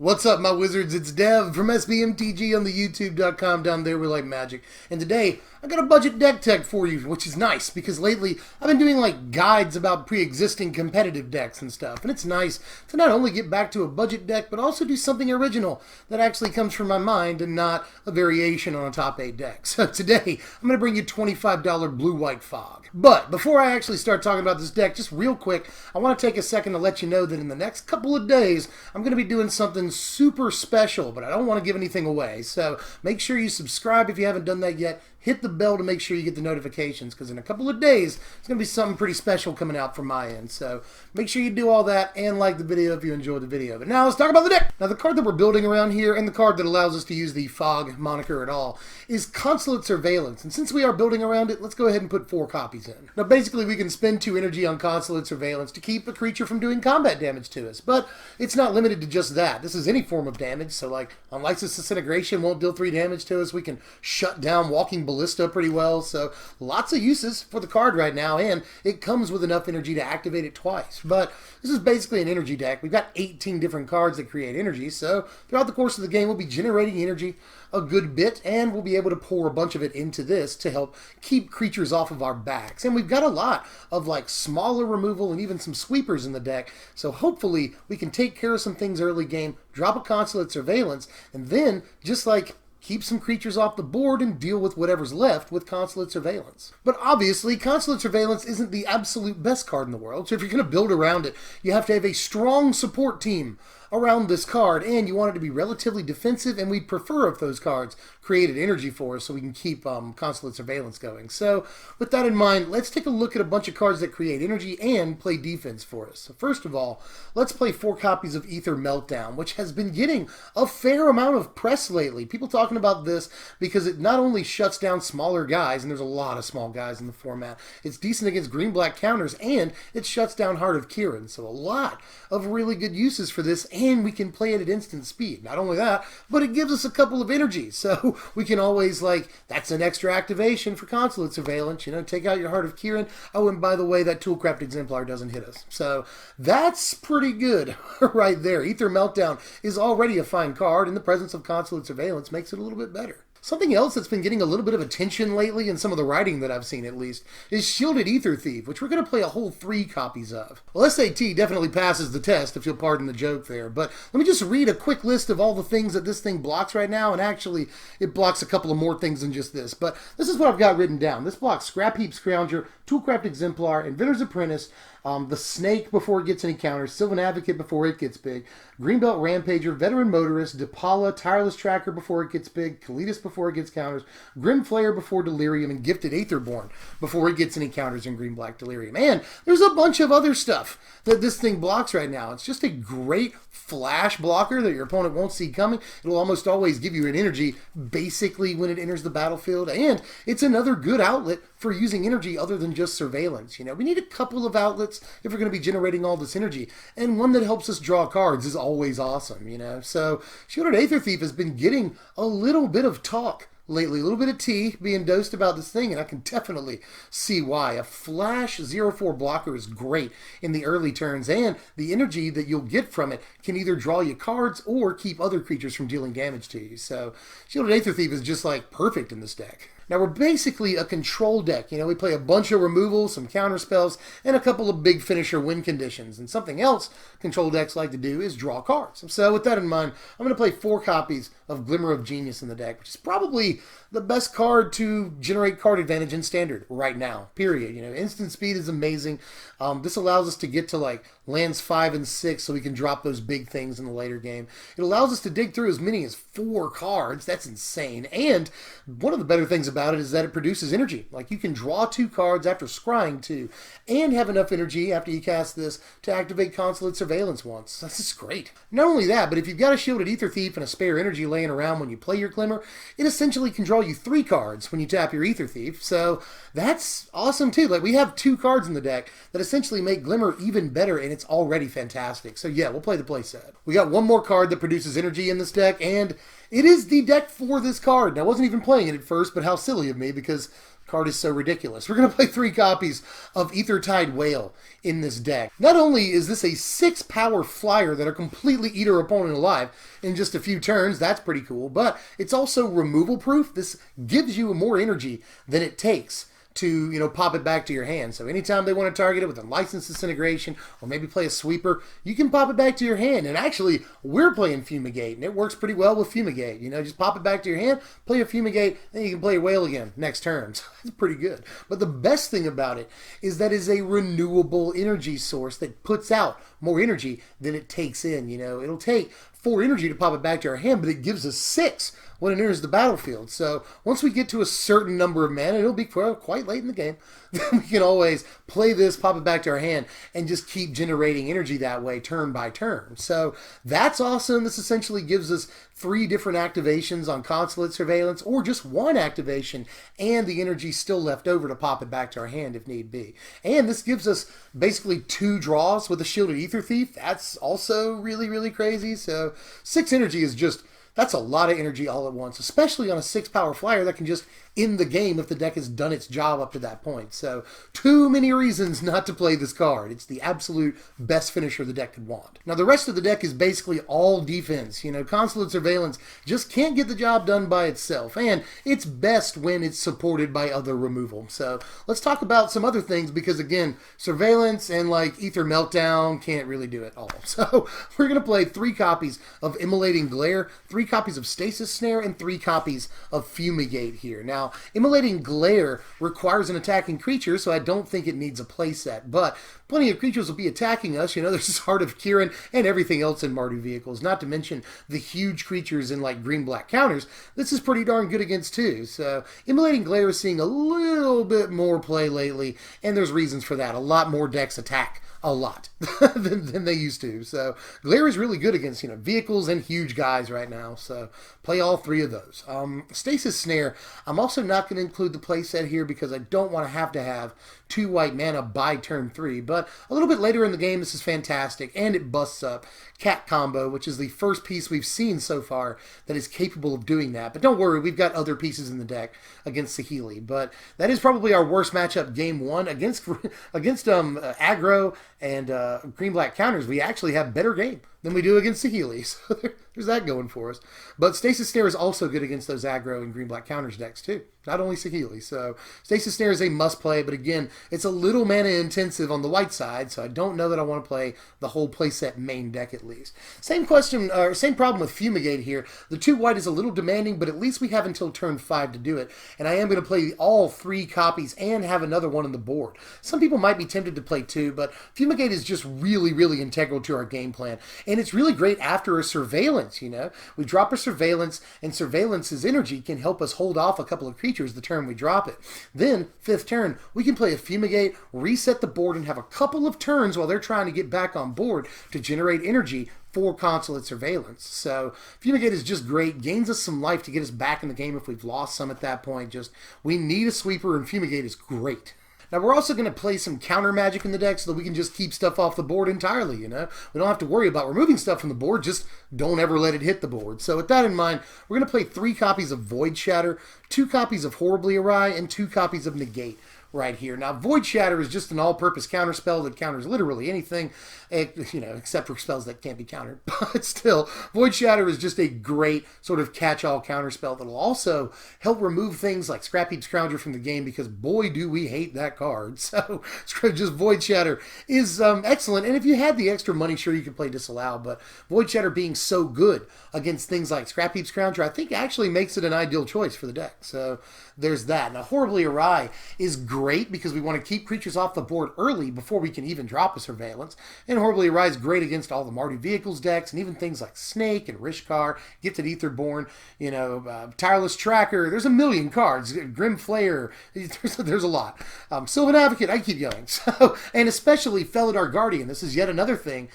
What's up, my wizards? It's Dev from SBMTG on the YouTube.com down there we like magic. And today, I got a budget deck tech for you, which is nice because lately I've been doing like guides about pre-existing competitive decks and stuff. And it's nice to not only get back to a budget deck, but also do something original that actually comes from my mind and not a variation on a top 8 deck. So today, I'm going to bring you $25 Blue-White Fog. But before I actually start talking about this deck, just real quick, I want to take a second to let you know that in the next couple of days, I'm going to be doing something super special, but I don't want to give anything away. So make sure you subscribe if you haven't done that yet. Hit the bell to make sure you get the notifications, because in a couple of days, it's going to be something pretty special coming out from my end. So make sure you do all that and like the video if you enjoyed the video. But now let's talk about the deck. Now the card that we're building around here, and the card that allows us to use the Fog moniker at all, is Consulate Surveillance. And since we are building around it, let's go ahead and put 4 copies in. Now basically we can spend 2 energy on Consulate Surveillance to keep a creature from doing combat damage to us. But it's not limited to just that. This is any form of damage. So like Unlicensed Disintegration won't deal 3 damage to us. We can shut down Walking Ballista pretty well. So lots of uses for the card right now, and it comes with enough energy to activate it twice. But this is basically an energy deck. We've got 18 different cards that create energy, so throughout the course of the game we'll be generating energy a good bit, and we'll be able to pour a bunch of it into this to help keep creatures off of our backs. And we've got a lot of like smaller removal and even some sweepers in the deck, so hopefully we can take care of some things early game, drop a Consulate Surveillance, and then just like keep some creatures off the board and deal with whatever's left with Consulate Surveillance. But obviously, Consulate Surveillance isn't the absolute best card in the world, so if you're going to build around it, you have to have a strong support team around this card, and you want it to be relatively defensive, and we'd prefer if those cards created energy for us so we can keep Consulate Surveillance going. So with that in mind, let's take a look at a bunch of cards that create energy and play defense for us. So first of all, let's play 4 copies of Aether Meltdown, which has been getting a fair amount of press lately. People talking about this because it not only shuts down smaller guys, and there's a lot of small guys in the format, it's decent against green-black counters, and it shuts down Heart of Kiran. So a lot of really good uses for this, and we can play it at instant speed. Not only that, but it gives us a couple of energies. So we can always, like, that's an extra activation for Consulate Surveillance. You know, take out your Heart of Kiran. Oh, and by the way, that Toolcraft Exemplar doesn't hit us. So that's pretty good right there. Aether Meltdown is already a fine card, and the presence of Consulate Surveillance makes it a little bit better. Something else that's been getting a little bit of attention lately, in some of the writing that I've seen at least, is Shielded Aether Thief, which we're going to play a whole 3 copies of. Well, SAT definitely passes the test, if you'll pardon the joke there, but let me just read a quick list of all the things that this thing blocks right now, and actually, it blocks a couple of more things than just this, but this is what I've got written down. This blocks Scrap Heap Scrounger, Toolcraft Exemplar, Inventor's Apprentice, the Snake before it gets any counters, Sylvan Advocate before it gets big, Greenbelt Rampager, Veteran Motorist, Depala, Tireless Tracker before it gets big, Kalitas before it gets counters, Grim Flayer before Delirium, and Gifted Aetherborn before it gets any counters in Green-Black Delirium. And there's a bunch of other stuff that this thing blocks right now. It's just a great flash blocker that your opponent won't see coming. It'll almost always give you an energy basically when it enters the battlefield, and it's another good outlet for using energy other than just surveillance. You know, we need a couple of outlets if we're going to be generating all this energy, and one that helps us draw cards is always awesome, you know. So Shielded Aether Thief has been getting a little bit of talk lately, a little bit of tea being dosed about this thing, and I can definitely see why. A flash 0/4 blocker is great in the early turns, and the energy that you'll get from it can either draw you cards or keep other creatures from dealing damage to you. So Shielded Aether Thief is just like perfect in this deck. Now we're basically a control deck. You know, we play a bunch of removals, some counterspells, and a couple of big finisher win conditions. And something else control decks like to do is draw cards. So with that in mind, I'm going to play 4 copies of Glimmer of Genius in the deck, which is probably the best card to generate card advantage in Standard right now, period. You know, instant speed is amazing. This allows us to get to like lands 5 and 6 so we can drop those big things in the later game. It allows us to dig through as many as 4 cards. That's insane. And one of the better things about it is that it produces energy. Like you can draw 2 cards after scrying 2 and have enough energy after you cast this to activate Consulate Surveillance once. That's just great. Not only that, but if you've got a Shielded Aether Thief and a spare energy laying around when you play your Glimmer, it essentially can draw you 3 cards when you tap your Aether Thief. So that's awesome too. Like we have 2 cards in the deck that essentially make Glimmer even better, and it's already fantastic. So yeah, we'll play the playset. We got one more card that produces energy in this deck, and It is the deck for this card. Now, I wasn't even playing it at first, but how silly of me, because the card is so ridiculous. We're going to play 3 copies of Aethertide Whale in this deck. Not only is this a 6-power flyer that'll completely eat our opponent alive in just a few turns, that's pretty cool, but it's also removal proof. This gives you more energy than it takes to, pop it back to your hand. So anytime they want to target it with a Licensed Disintegration or maybe play a sweeper, you can pop it back to your hand. And actually, we're playing Fumigate, and it works pretty well with Fumigate. Just pop it back to your hand, play a Fumigate, then you can play a Whale again next turn. So it's pretty good. But the best thing about it is that it's a renewable energy source that puts out more energy than it takes in. It'll take 4 energy to pop it back to our hand, but it gives us 6 when it enters the battlefield. So once we get to a certain number of mana, it'll be quite late in the game, then we can always play this, pop it back to our hand, and just keep generating energy that way turn by turn. So that's awesome. This essentially gives us 3 different activations on Consulate Surveillance, or just 1 activation, and the energy still left over to pop it back to our hand if need be. And this gives us basically 2 draws with a Shielded Aether Thief. That's also really, really crazy. So 6 energy is just... that's a lot of energy all at once, especially on a 6-power flyer that can just end the game if the deck has done its job up to that point. So, too many reasons not to play this card. It's the absolute best finisher the deck could want. Now, the rest of the deck is basically all defense. Consulate Surveillance just can't get the job done by itself, and it's best when it's supported by other removal. So, let's talk about some other things, because again, Surveillance and Aether Meltdown can't really do it all. So, we're going to play 3 copies of Immolating Glare, 3 copies of Stasis Snare, and 3 copies of Fumigate here. Now, Immolating Glare requires an attacking creature, so I don't think it needs a playset, but plenty of creatures will be attacking us. There's Heart of Kiran and everything else in Mardu vehicles, not to mention the huge creatures in green-black counters. This is pretty darn good against too. So Immolating Glare is seeing a little bit more play lately, and there's reasons for that. A lot more decks attack a lot than they used to. So Glare is really good against vehicles and huge guys right now. So play all 3 of those. Stasis Snare, I'm also not going to include the playset here because I don't want to have 2 white mana by turn 3. But a little bit later in the game, this is fantastic, and it busts up Cat Combo, which is the first piece we've seen so far that is capable of doing that. But don't worry, we've got other pieces in the deck against Saheeli. But that is probably our worst matchup game 1 against aggro and green-black counters. We actually have better game than we do against Saheeli. So there's that going for us. But Stasis Snare is also good against those aggro and green-black counters decks too. Not only Saheeli. So Stasis Snare is a must-play, but again, it's a little mana-intensive on the white side, so I don't know that I want to play the whole playset main deck at least. Same problem with Fumigate here. The 2 white is a little demanding, but at least we have until turn 5 to do it, and I am going to play all 3 copies and have another one on the board. Some people might be tempted to play 2, but Fumigate is just really, really integral to our game plan, and it's really great after a Surveillance, We drop a Surveillance, and Surveillance's energy can help us hold off a couple of creatures the turn we drop it. Then, 5th turn, we can play a Fumigate, reset the board, and have a couple of turns while they're trying to get back on board to generate energy for Consulate Surveillance. So Fumigate is just great, gains us some life to get us back in the game if we've lost some at that point. We need a sweeper, and Fumigate is great. Now, we're also going to play some counter magic in the deck so that we can just keep stuff off the board entirely, We don't have to worry about removing stuff from the board, just don't ever let it hit the board. So with that in mind, we're going to play 3 copies of Void Shatter, 2 copies of Horribly Awry, and 2 copies of Negate right here. Now, Void Shatter is just an all-purpose counterspell that counters literally anything, except for spells that can't be countered. But still, Void Shatter is just a great sort of catch-all counterspell that'll also help remove things like Scrapheap Scrounger from the game, because boy, do we hate that card. So, just Void Shatter is excellent. And if you had the extra money, sure, you could play Disallow, but Void Shatter being so good against things like Scrapheap Scrounger, I think actually makes it an ideal choice for the deck. So, there's that. Now, Horribly Awry is great because we want to keep creatures off the board early before we can even drop a Surveillance. And Horribly Awry is great against all the Mardu Vehicles decks, and even things like Snake and Rishkar, Gifted Aetherborn, Tireless Tracker. There's a million cards. Grim Flayer. There's a lot. Sylvan Advocate. I keep going. So, and especially Felidar Guardian. This is yet another thing,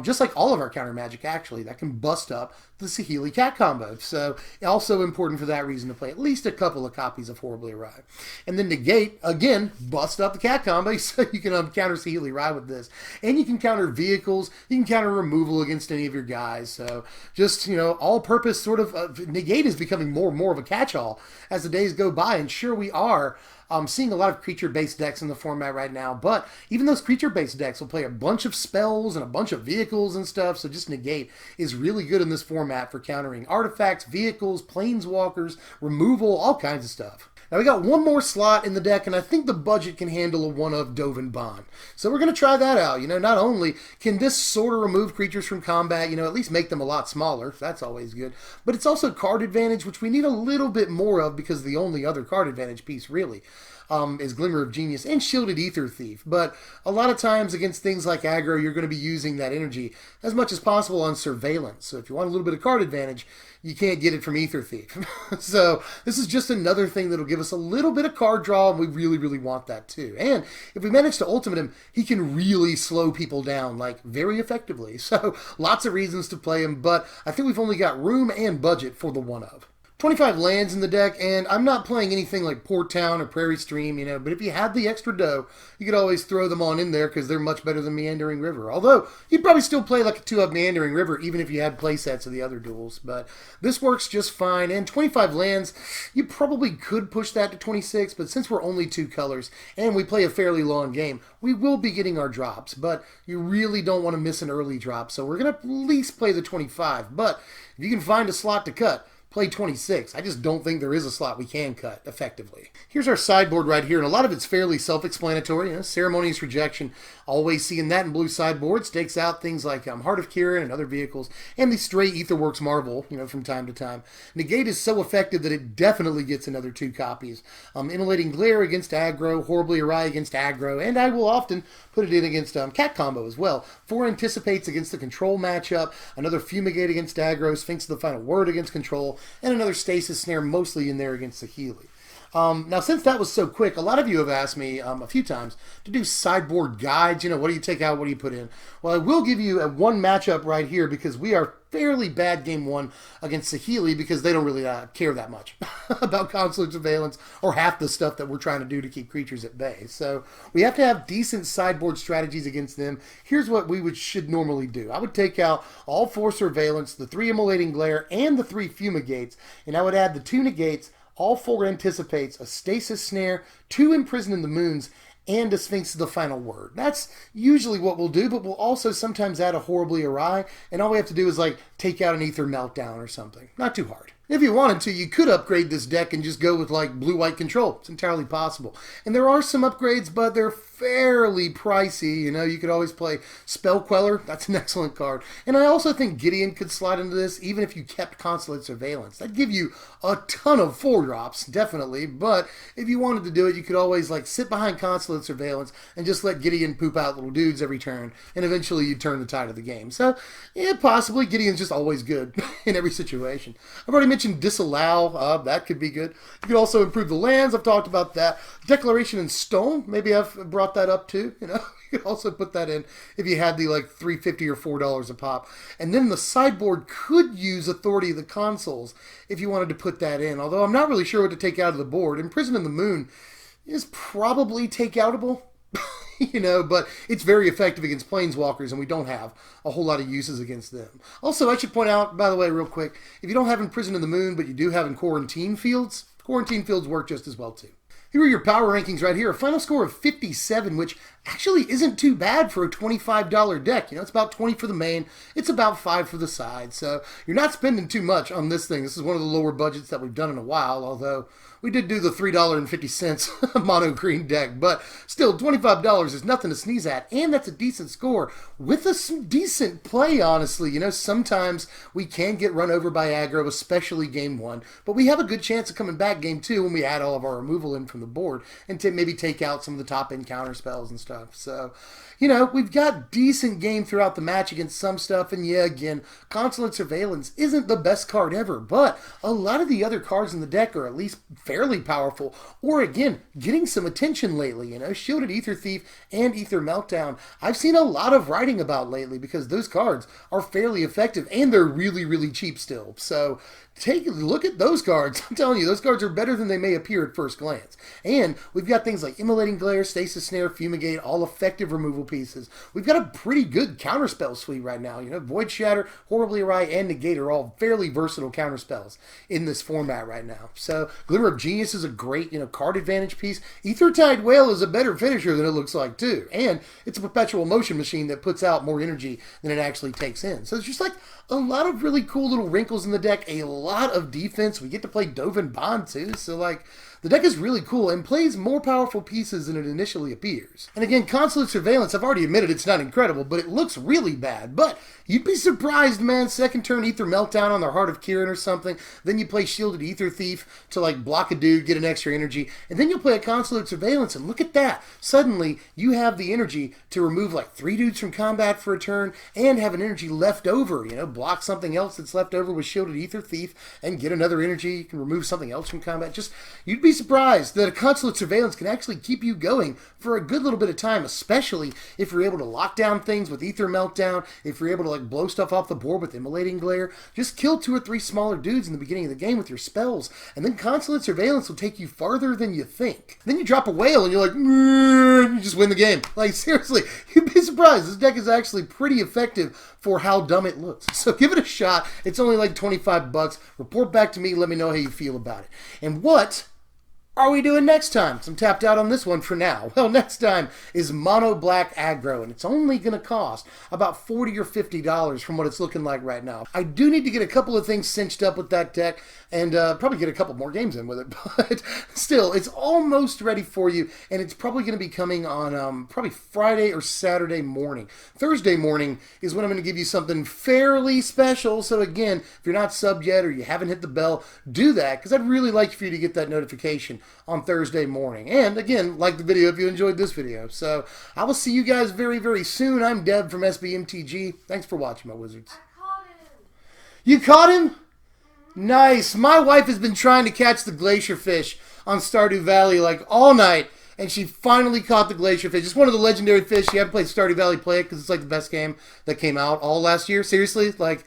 just like all of our counter magic, actually, that can bust up the Saheeli Cat combo. So, also important for that reason to play at least a couple of copies of Horribly Awry. And then Negate, again, again, bust up the cat combo so you can counter Shielded Aether with this. And you can counter vehicles, you can counter removal against any of your guys. So just, all-purpose sort of negate is becoming more and more of a catch-all as the days go by. And sure, we are seeing a lot of creature-based decks in the format right now, but even those creature-based decks will play a bunch of spells and a bunch of vehicles and stuff, so just negate is really good in this format for countering artifacts, vehicles, planeswalkers, removal, all kinds of stuff. Now we got one more slot in the deck, and I think the budget can handle a one of Govan Bond. So we're going to try that out. Not only can this sort of remove creatures from combat, at least make them a lot smaller. That's always good. But it's also card advantage, which we need a little bit more of because the only other card advantage piece really is Glimmer of Genius and Shielded Aether Thief. But a lot of times against things like aggro, you're going to be using that energy as much as possible on Surveillance. So if you want a little bit of card advantage, you can't get it from Aether Thief. So this is just another thing that'll give us a little bit of card draw, and we really, really want that too. And if we manage to ultimate him, he can really slow people down, very effectively. So lots of reasons to play him, but I think we've only got room and budget for the one of. 25 lands in the deck, and I'm not playing anything like Port Town or Prairie Stream, but if you had the extra dough, you could always throw them on in there because they're much better than Meandering River. Although, you'd probably still play like a 2-of Meandering River even if you had play sets of the other duels. But this works just fine, and 25 lands, you probably could push that to 26, but since we're only 2 colors and we play a fairly long game, we will be getting our drops, but you really don't want to miss an early drop, so we're going to at least play the 25. But if you can find a slot to cut, play 26. I just don't think there is a slot we can cut effectively. Here's our sideboard right here, and a lot of it's fairly self-explanatory. Ceremonious Rejection, always seeing that in blue sideboards, takes out things like Heart of Kirin and other vehicles, and the stray Aetherworks Marvel, from time to time. Negate is so effective that it definitely gets another 2 copies. Immolating Glare against aggro, Horribly Awry against aggro, and I will often put it in against cat combo as well. 4 Anticipates against the control matchup, another Fumigate against aggro, Sphinx of the Final Word against control, and another Stasis Snare mostly in there against Saheeli. Now, since that was so quick, a lot of you have asked me a few times to do sideboard guides. What do you take out? What do you put in? Well, I will give you one matchup right here because we are fairly bad game 1 against Saheeli because they don't really care that much about Consulate Surveillance or half the stuff that we're trying to do to keep creatures at bay. So we have to have decent sideboard strategies against them. Here's what we should normally do. I would take out all 4 Surveillance, the 3 Immolating Glare, and the 3 Fumigates, and I would add the 2 Negates, all 4 Anticipates, a Stasis Snare, 2 Imprison in the Moons, and a Sphinx of the Final Word. That's usually what we'll do, but we'll also sometimes add a Horribly Awry, and all we have to do is take out an Aether Meltdown or something. Not too hard. If you wanted to, you could upgrade this deck and just go with blue-white control. It's entirely possible. And there are some upgrades, but they're fairly pricey. You could always play Spell Queller. That's an excellent card. And I also think Gideon could slide into this, even if you kept Consulate Surveillance. That'd give you a ton of 4-drops, definitely. But if you wanted to do it, you could always sit behind Consulate Surveillance and just let Gideon poop out little dudes every turn. And eventually you turn the tide of the game. So, yeah, possibly Gideon's just always good in every situation. I've already mentioned Disallow. That could be good. You could also improve the lands. I've talked about that. Declaration in Stone. Maybe I've brought that up too. You could also put that in if you had the $3.50 or $4 a pop. And then the sideboard could use Authority of the Consuls if you wanted to put that in. Although I'm not really sure what to take out of the board. Imprison in the Moon is probably takeoutable. But it's very effective against planeswalkers, and we don't have a whole lot of uses against them. Also, I should point out, by the way, real quick, if you don't have Imprison in the Moon, but you do have in Quarantine Fields work just as well, too. Here are your power rankings right here. A final score of 57, which actually isn't too bad for a $25 deck. It's about 20 for the main. It's about 5 for the side. So you're not spending too much on this thing. This is one of the lower budgets that we've done in a while, although we did do the $3.50 mono green deck. But still, $25 is nothing to sneeze at, and that's a decent score with some decent play, honestly. Sometimes we can get run over by aggro, especially game 1, but we have a good chance of coming back game 2 when we add all of our removal in from the board and maybe take out some of the top-end counterspells and stuff. So, we've got decent game throughout the match against some stuff, and yeah, again, Consulate Surveillance isn't the best card ever, but a lot of the other cards in the deck are at least fairly powerful, or again, getting some attention lately. Shielded Aether Thief and Aether Meltdown, I've seen a lot of writing about lately because those cards are fairly effective, and they're really, really cheap still. So, take a look at those cards. I'm telling you, those cards are better than they may appear at first glance. And we've got things like Immolating Glare, Stasis Snare, Fumigate, all effective removal pieces. We've got a pretty good counterspell suite right now. You know, Void Shatter, Horribly Awry, and Negate are all fairly versatile counterspells in this format right now. So Glimmer of Genius is a great, card advantage piece. Aethertide Whale is a better finisher than it looks like too. And it's a perpetual motion machine that puts out more energy than it actually takes in. So it's just like a lot of really cool little wrinkles in the deck, a lot of defense. We get to play Govan Bond too, so like the deck is really cool and plays more powerful pieces than it initially appears. And again, Consulate Surveillance, I've already admitted it's not incredible, but it looks really bad. But you'd be surprised, man. Second turn Aether Meltdown on their Heart of Kirin or something. Then you play Shielded Aether Thief to like block a dude, get an extra energy. And then you'll play a Consulate Surveillance, and look at that. Suddenly, you have the energy to remove like 3 dudes from combat for a turn and have an energy left over. Block something else that's left over with Shielded Aether Thief and get another energy. You can remove something else from combat. Just, you'd be surprised that a Consulate Surveillance can actually keep you going for a good little bit of time, especially if you're able to lock down things with Aether Meltdown, if you're able to like blow stuff off the board with Immolating Glare. Just kill 2 or 3 smaller dudes in the beginning of the game with your spells, and then Consulate Surveillance will take you farther than you think. Then you drop a whale and you're like, you just win the game. Like seriously, you'd be surprised. This deck is actually pretty effective for how dumb it looks. So give it a shot. It's only like 25 bucks. Report back to me. Let me know how you feel about it. And what are we doing next time? Because I'm tapped out on this one for now. Well, next time is Mono Black Aggro, and it's only going to cost about $40 or $50 from what it's looking like right now. I do need to get a couple of things cinched up with that deck and probably get a couple more games in with it, but still, it's almost ready for you, and it's probably going to be coming on probably Friday or Saturday morning. Thursday morning is when I'm going to give you something fairly special, so again, if you're not subbed yet or you haven't hit the bell, do that, because I'd really like for you to get that notification on Thursday morning. And again, like the video if you enjoyed this video. So I will see you guys very, very soon. I'm Deb from SBMTG. Thanks for watching, my wizards. I caught him. You caught him? Nice. My wife has been trying to catch the glacier fish on Stardew Valley like all night, and she finally caught the glacier fish. It's one of the legendary fish. You haven't played Stardew Valley, play it because it's like the best game that came out all last year. Seriously, like,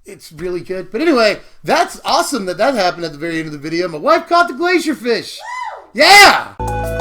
it's really good. But anyway, that's awesome that happened at the very end of the video. My wife caught the glacier fish. Yeah!